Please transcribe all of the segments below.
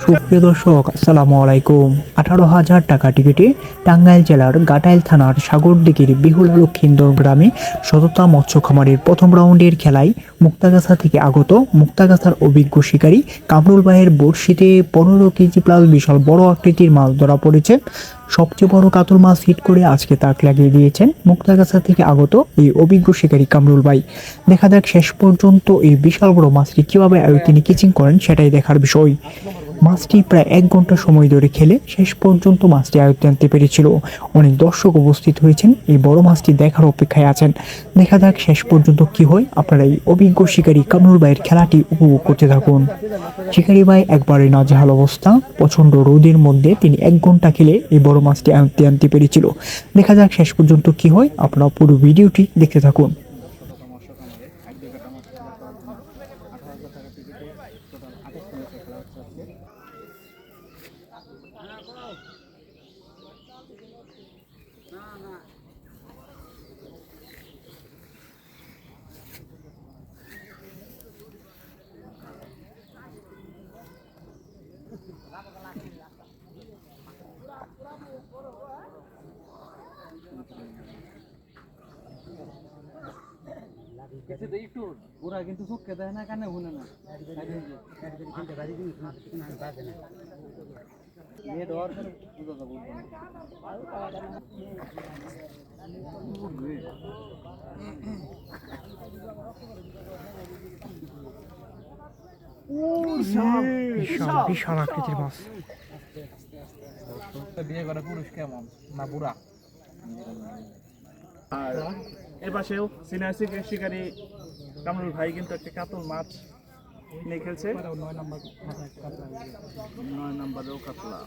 সুপ্রিয় দর্শক, আসসালামু আলাইকুম। 18,000 টাকা টিকিটে টাঙ্গাইল জেলার গাটাইল থানার সাগরদিঘির বিহুলা লক্ষিন্দর গ্রামে সততা মৎস্য খামারের প্রথম রাউন্ডের খেলায় মুক্তাগাছা থেকে আগত মুক্তাগাছার অভিজ্ঞ শিকারী কামরুল ভাইয়ের বড়শিতে 15 কেজি প্লাস বিশাল বড় আকৃতির মাছ ধরা পড়েছে। সবচেয়ে বড় কাতল মাছ হিট করে আজকে তাক লাগিয়ে দিয়েছেন মুক্তাগাছা থেকে আগত এই অভিজ্ঞ শিকারী কামরুল ভাই। দেখা যাক শেষ পর্যন্ত এই বিশাল বড় মাছটি কিভাবে তিনি কিচিং করেন, সেটাই দেখার বিষয়। মাছটি প্রায় 1 ঘন্টা সময় ধরে খেলে শেষ পর্যন্ত মাছটি আয়ত্তে আনতে পেরেছিল। অনেক দর্শক উপস্থিত হয়েছেন, এই বড় মাছটি দেখার অপেক্ষায় আছেন। দেখা যাক শেষ পর্যন্ত কি হয়। আপনারা এই অভিজ্ঞ শিকারী কামরুল ভাইয়ের খেলাটি উপভোগ করতে থাকুন। শিকারী ভাই একবারে নাজেহাল অবস্থা, প্রচন্ড রোদের মধ্যে তিনি 1 ঘন্টা খেলে এই বড় মাছটি আয়ত্তে আনতে পেরেছিল। দেখা যাক শেষ পর্যন্ত কি হয়। আপনারা পুরো ভিডিওটি দেখতে থাকুন। একটু ওরা কিন্তু চোখকে দেয় না, কানে শুনে না। বিশাল আকৃতির মাছ। বিয়ে করা পুরুষ কেমন না বুড়া? আর এর পাশেও সিনিয়র শিকারী কামরুল ভাই কিন্তু একটা কাতল মাছ নিয়ে খেলছে। 9 নম্বরেও কাতলা।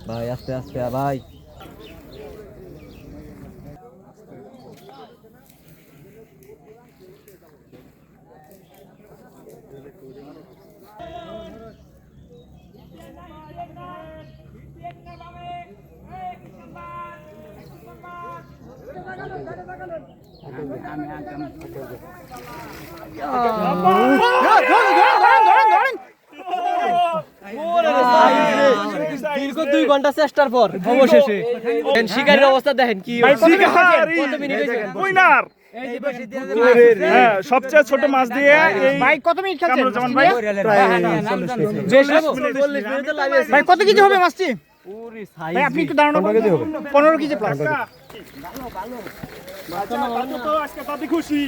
ভাই আস্তে আস্তে ভাই। দীর্ঘ 2 ঘন্টা চেষ্টার পর অবশেষে শিকারীর অবস্থা দেখেন কি সবচেয়ে ছোট মাছ দিয়ে কত মিনিট খেলছেন ভাই? কত কেজি হবে মাছটি ভাই? আপনি একটু দাঁড়ানো, 15 কেজি প্লাস। আজকে তাতে খুশি।